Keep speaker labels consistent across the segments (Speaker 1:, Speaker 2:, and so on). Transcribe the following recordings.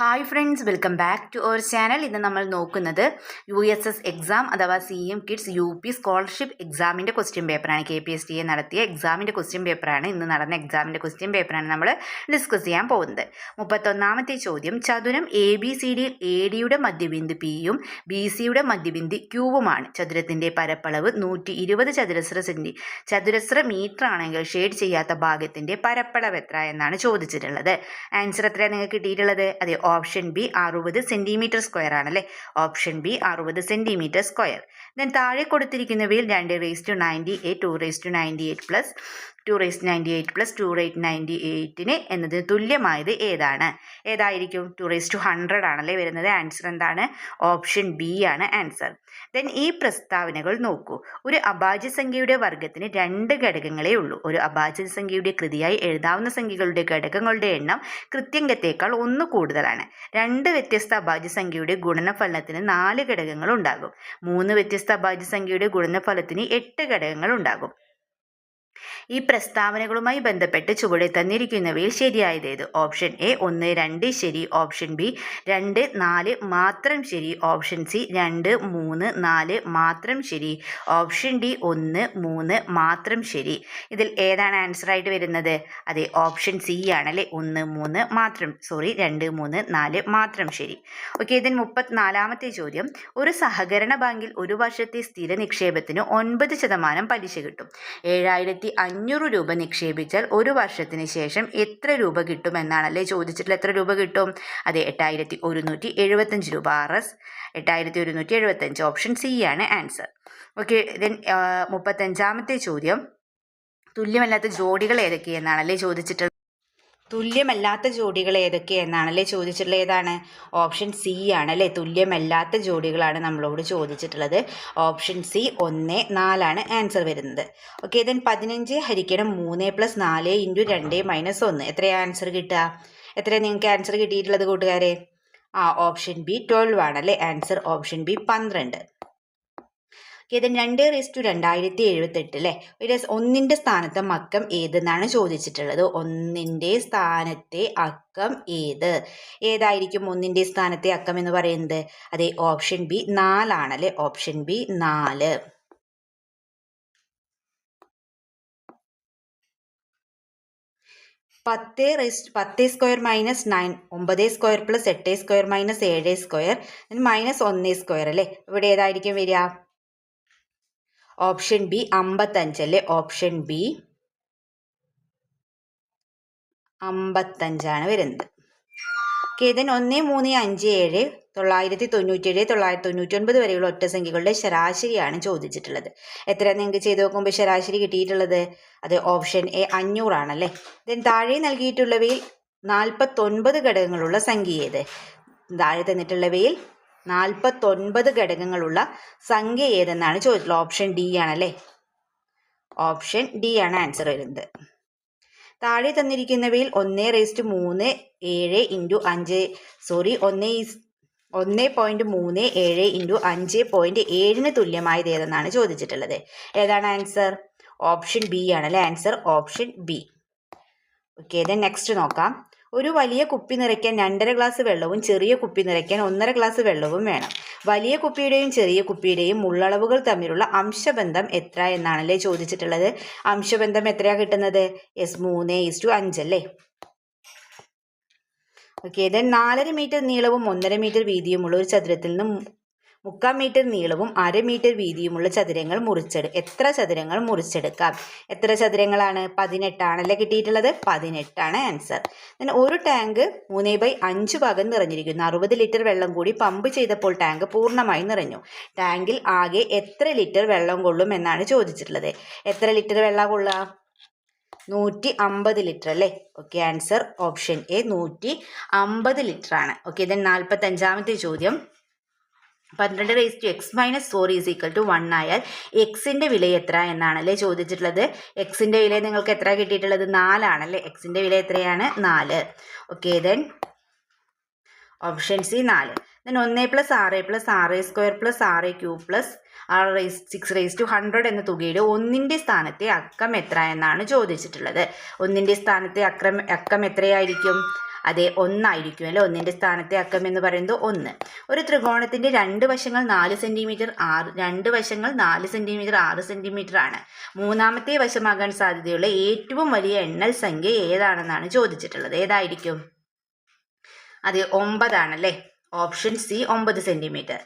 Speaker 1: Hi friends, welcome back to our channel. ഇന്ന് നമ്മൾ നോക്കുന്നത് USS എക്സാം അഥവാ CM കിഡ്സ് UP സ്കോളർഷിപ്പ് എക്സാമിൻ്റെ ക്വസ്റ്റ്യൻ പേപ്പറാണ്. KPSTA നടത്തിയ എക്സാമിൻ്റെ ക്വസ്റ്റ്യൻ പേപ്പറാണ്. ഇന്ന് നടന്ന എക്സാമിൻ്റെ ക്വസ്റ്റ്യൻ പേപ്പറാണ് നമ്മൾ ഡിസ്കസ് ചെയ്യാൻ പോകുന്നത്. 31ാമത്തെ ചോദ്യം, ചതുരം ABCD ADയുടെ മധ്യബിന്ദു Pയും BCയുടെ മധ്യബിന്ദു Qവുമാണ്. ചതുരത്തിൻ്റെ പരപ്പളവ് 120 ചതുരശ്ര മീറ്റർ ആണെങ്കിൽ ഷെയ്ഡ് ചെയ്യാത്ത ഭാഗത്തിൻ്റെ പരപ്പളവ് എത്ര എന്നാണ് ചോദിച്ചിട്ടുള്ളത്. ആൻസർ എത്രയാണ് നിങ്ങൾക്ക് കിട്ടിയിട്ടുള്ളത്? അതെ, ഓപ്ഷൻ ബി 60 സെൻറ്റിമീറ്റർ സ്ക്വയർ ആണല്ലേ. Option B 60 centimetre square. Then താഴെ കൊടുത്തിരിക്കുന്നവയിൽ 298 298 പ്ലസ് 298 പ്ലസ് 298 എന്നതിന് തുല്യമായത് ഏതായിരിക്കും? 2:100 ആണല്ലേ വരുന്നത്. ആൻസർ എന്താണ്? ഓപ്ഷൻ ബി ആണ് ആൻസർ. ദെൻ ഈ പ്രസ്താവനകൾ നോക്കൂ. ഒരു അഭാജ്യസംഖ്യയുടെ വർഗത്തിന് 2 ഘടകങ്ങളേ ഉള്ളൂ. ഒരു അഭാജ്യസംഖ്യയുടെ കൃതിയായി എഴുതാവുന്ന സംഖ്യകളുടെ ഘടകങ്ങളുടെ എണ്ണം കൃത്യംഗത്തേക്കാൾ 1 കൂടുതലാണ്. 2 വ്യത്യസ്ത അഭാജ്യസംഖ്യയുടെ ഗുണനഫലത്തിന് 4 ഘടകങ്ങൾ ഉണ്ടാകും. 3 വ്യത്യസ്ത അഭാജ്യസംഖ്യയുടെ ഗുണനഫലത്തിന് 8 ഘടകങ്ങൾ ഉണ്ടാകും. ഈ പ്രസ്താവനകളുമായി ബന്ധപ്പെട്ട് ചുവടെ തന്നിരിക്കുന്നവയിൽ ശരിയായതേത്? ഓപ്ഷൻ എ 1, 2 ശരി. ഓപ്ഷൻ ബി 2, 4 മാത്രം ശരി. ഓപ്ഷൻ സി 2, 3, 4 മാത്രം ശരി. ഓപ്ഷൻ ഡി 1, 3 മാത്രം ശരി. ഇതിൽ ഏതാണ് ആൻസർ ആയിട്ട് വരുന്നത്? അതെ, ഓപ്ഷൻ സി ആണല്ലേ. 1, 3 മാത്രം 2, 3, 4 മാത്രം ശരി. ഓക്കെ, ഇതിന് 34ാമത്തെ ചോദ്യം, ഒരു സഹകരണ ബാങ്കിൽ ഒരു വർഷത്തെ സ്ഥിര നിക്ഷേപത്തിന് 9% പലിശ കിട്ടും. 7,500 രൂപ നിക്ഷേപിച്ചാൽ ഒരു വർഷത്തിന് ശേഷം എത്ര രൂപ കിട്ടും എന്നാണല്ലേ ചോദിച്ചിട്ടുള്ളത്. എത്ര രൂപ കിട്ടും? അതെ, 8,175 രൂപ. RS 8,175. ഓപ്ഷൻ സി ആണ് ആൻസർ. ഓക്കെ, ദെൻ 35ാമത്തെ ചോദ്യം, തുല്യമല്ലാത്ത ജോഡികൾ ഏതൊക്കെയെന്നാണല്ലേ ചോദിച്ചിട്ടുള്ളത്. തുല്യമല്ലാത്ത ജോഡികൾ ഏതൊക്കെയെന്നാണല്ലേ ചോദിച്ചിട്ടുള്ളത്. ഏതാണ്? ഓപ്ഷൻ സി ആണല്ലേ. തുല്യമല്ലാത്ത ജോഡികളാണ് നമ്മളോട് ചോദിച്ചിട്ടുള്ളത്. ഓപ്ഷൻ സി 1, 4 ആണ് ആൻസർ വരുന്നത്. ഓക്കെ, ദെൻ 15 ഹരിക്കണം 3 + 4 × 2 - 1 എത്രയാണ് ആൻസർ കിട്ടുക? എത്രയാണ് നിങ്ങൾക്ക് ആൻസർ കിട്ടിയിട്ടുള്ളത് കൂട്ടുകാരെ? ഓപ്ഷൻ ബി 12 ആണല്ലേ ആൻസർ. Option B 12. ഇതിന് 2:2078 അല്ലേ. ഒരു 1ൻ്റെ സ്ഥാനത്തെ അക്കം ഏതെന്നാണ് ചോദിച്ചിട്ടുള്ളത്. 1ൻ്റെ സ്ഥാനത്തെ അക്കം ഏതായിരിക്കും? 1ൻ്റെ സ്ഥാനത്തെ അക്കം എന്ന് പറയുന്നത് അതെ ഓപ്ഷൻ ബി 4 ആണല്ലേ. Option B 4. (10² - 9) (9² + 8² - 7² (-1² അല്ലേ. ഇവിടെ ഏതായിരിക്കും വരിക? ഓപ്ഷൻ ബി 55 അല്ലേ. ഓപ്ഷൻ ബി 55 വരുന്നത്. ഇതിന് 1, 3, 5, 7 997 999 വരെയുള്ള ഒറ്റ സംഖ്യകളുടെ ശരാശരിയാണ് ചോദിച്ചിട്ടുള്ളത്. എത്ര നിങ്ങൾക്ക് ചെയ്ത് നോക്കുമ്പോൾ ശരാശരി കിട്ടിയിട്ടുള്ളത്? അത് ഓപ്ഷൻ എ 500 ആണല്ലേ. ദെൻ താഴെ നൽകിയിട്ടുള്ളവയിൽ 49 ഘടകങ്ങളുള്ള സംഖ്യ ഏത്? താഴെ തന്നിട്ടുള്ളവയിൽ 49 ഘടകങ്ങളുള്ള സംഖ്യ ഏതെന്നാണ് ചോദിച്ചിട്ടുള്ളത്. ഓപ്ഷൻ ഡി ആണല്ലേ. ഓപ്ഷൻ ഡി ആണ് ആൻസർ വരുന്നത്. താഴെ തന്നിരിക്കുന്നവയിൽ 1.37 × 1.37 തുല്യമായത് ഏതെന്നാണ് ചോദിച്ചിട്ടുള്ളത്. ഏതാണ് ആൻസർ? ഓപ്ഷൻ ബി ആണല്ലേ answer. Option B. Okay, then next നോക്കാം. ഒരു വലിയ കുപ്പി നിറയ്ക്കാൻ 2.5 ഗ്ലാസ് വെള്ളവും ചെറിയ കുപ്പി നിറയ്ക്കാൻ 1.5 ഗ്ലാസ് വെള്ളവും വേണം. വലിയ കുപ്പിയുടെയും ചെറിയ കുപ്പിയുടെയും ഉള്ളളവുകൾ തമ്മിലുള്ള അംശബന്ധം എത്ര എന്നാണല്ലേ ചോദിച്ചിട്ടുള്ളത്. അംശബന്ധം എത്രയാണ് കിട്ടുന്നത്? 3:5 അല്ലേ. ഓക്കെ, ദെൻ 4.5 മീറ്റർ നീളവും 1.5 മീറ്റർ വീതിയുമുള്ള ഒരു ചതുരത്തിൽ നിന്ന് 3/4 മീറ്റർ നീളവും 1/2 മീറ്റർ വീതിയുമുള്ള എത്ര ചതുരങ്ങൾ മുറിച്ചെടുക്കാം? എത്ര ചതുരങ്ങളാണ്? 18 ആണല്ലേ കിട്ടിയിട്ടുള്ളത്. 18 ആണ് ആൻസർ. then ഒരു ടാങ്ക് 3/5 ഭാഗം നിറഞ്ഞിരിക്കുന്നു. 60 ലിറ്റർ വെള്ളം കൂടി പമ്പ് ചെയ്തപ്പോൾ ടാങ്ക് പൂർണ്ണമായി നിറഞ്ഞു. ടാങ്കിൽ ആകെ എത്ര ലിറ്റർ വെള്ളം കൊള്ളും എന്നാണ് ചോദിച്ചിട്ടുള്ളത്. എത്ര ലിറ്റർ വെള്ളം കൊള്ളുക? 150 ലിറ്റർ അല്ലേ. Okay, answer option A 150 litre ആണ്. ഓക്കെ, then 45ാമത്തെ ചോദ്യം, 12x - 4 = 1 ആയാൽ എക്സിൻ്റെ വില എത്ര എന്നാണല്ലേ ചോദിച്ചിട്ടുള്ളത്. എക്സിൻ്റെ വില നിങ്ങൾക്ക് എത്ര കിട്ടിയിട്ടുള്ളത്? 4 ആണല്ലേ. എക്സിൻ്റെ വില എത്രയാണ്? 4. Okay, then option C 4. then 1 + 6 + 6² + 6³ + 6⁻100 എന്ന തുകയുടെ 1ൻ്റെ സ്ഥാനത്തെ അക്കം എത്ര എന്നാണ് ചോദിച്ചിട്ടുള്ളത്. 1ൻ്റെ സ്ഥാനത്തെ അക്കം എത്രയായിരിക്കും? അതെ, 1 ആയിരിക്കും അല്ലേ. 1ൻ്റെ സ്ഥാനത്തെ അക്കം എന്ന് പറയുന്നത് 1. ഒരു ത്രികോണത്തിൻ്റെ 2 വശങ്ങൾ 4 സെൻറ്റിമീറ്റർ 2 വശങ്ങൾ 4 സെൻറ്റിമീറ്റർ 6 സെൻറ്റിമീറ്റർ ആണ്. മൂന്നാമത്തെ വശമാകാൻ സാധ്യതയുള്ള ഏറ്റവും വലിയ എണ്ണൽ സംഖ്യ ഏതാണെന്നാണ് ചോദിച്ചിട്ടുള്ളത്. ഏതായിരിക്കും? അത് 9 ആണല്ലേ. Option C 9 centimetre.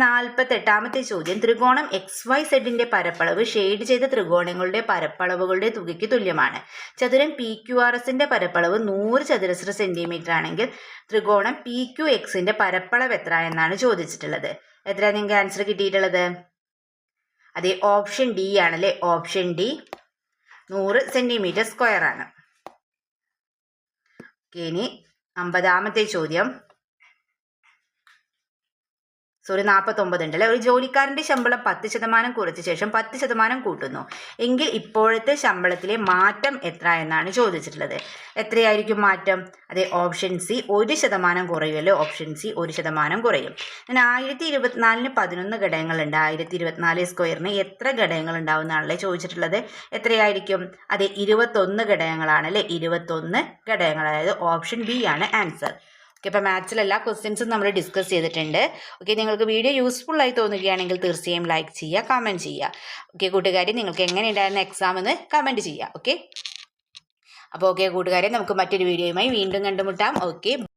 Speaker 1: 48ാമത്തെ ചോദ്യം, ത്രികോണം XYZന്റെ പരപ്പളവ് ഷെയ്ഡ് ചെയ്ത ത്രികോണങ്ങളുടെ പരപ്പളവുകളുടെ തുകയ്ക്ക് തുല്യമാണ്. ചതുരം PQRSന്റെ പരപ്പളവ് 100 ചതുരശ്ര സെൻറ്റിമീറ്റർ ആണെങ്കിൽ ത്രികോണം PQXന്റെ പരപ്പളവ് എത്ര എന്നാണ് ചോദിച്ചിട്ടുള്ളത്. എത്ര നിങ്ങൾക്ക് ആൻസർ കിട്ടിയിട്ടുള്ളത്? അതെ, ഓപ്ഷൻ ഡി ആണല്ലേ. ഓപ്ഷൻ ഡി 100 സെൻറ്റിമീറ്റർ സ്ക്വയർ ആണ്. ഇനി 50ാമത്തെ ചോദ്യം, 49 ഉണ്ടല്ലേ. ഒരു ജോലിക്കാരൻ്റെ ശമ്പളം 10% കുറച്ച ശേഷം 10% കൂട്ടുന്നു എങ്കിൽ ഇപ്പോഴത്തെ ശമ്പളത്തിലെ മാറ്റം എത്ര എന്നാണ് ചോദിച്ചിട്ടുള്ളത്. എത്രയായിരിക്കും മാറ്റം? അതെ, ഓപ്ഷൻ സി 1% കുറയുമല്ലോ. ഓപ്ഷൻ സി 1% കുറയും. 1024ന് 11 ഘടകങ്ങളുണ്ട്. 1024 സ്ക്വയറിന് എത്ര ഘടകങ്ങൾ ഉണ്ടാവും എന്നാണല്ലേ ചോദിച്ചിട്ടുള്ളത്. എത്രയായിരിക്കും? അതെ, 21 ഘടകങ്ങളാണല്ലേ. 21 ഘടകങ്ങൾ, അതായത് ഓപ്ഷൻ ബി ആണ് ആൻസർ. ഓക്കെ, അപ്പോൾ മാത്സിൽ എല്ലാ ക്വസ്റ്റ്യൻസും നമ്മൾ ഡിസ്കസ് ചെയ്തിട്ടുണ്ട്. ഓക്കെ, നിങ്ങൾക്ക് വീഡിയോ യൂസ്ഫുൾ ആയി തോന്നുകയാണെങ്കിൽ തീർച്ചയായും ലൈക്ക് ചെയ്യുക, കമൻറ്റ് ചെയ്യുക. ഓക്കെ കൂട്ടുകാരെ, നിങ്ങൾക്ക് എങ്ങനെ ഉണ്ടായിരുന്ന എക്സാം എന്ന് കമൻറ്റ് ചെയ്യുക. ഓക്കെ, അപ്പോൾ ഓക്കെ കൂട്ടുകാരെ, നമുക്ക് മറ്റൊരു വീഡിയോയുമായി വീണ്ടും കണ്ടുമുട്ടാം. ഓക്കെ.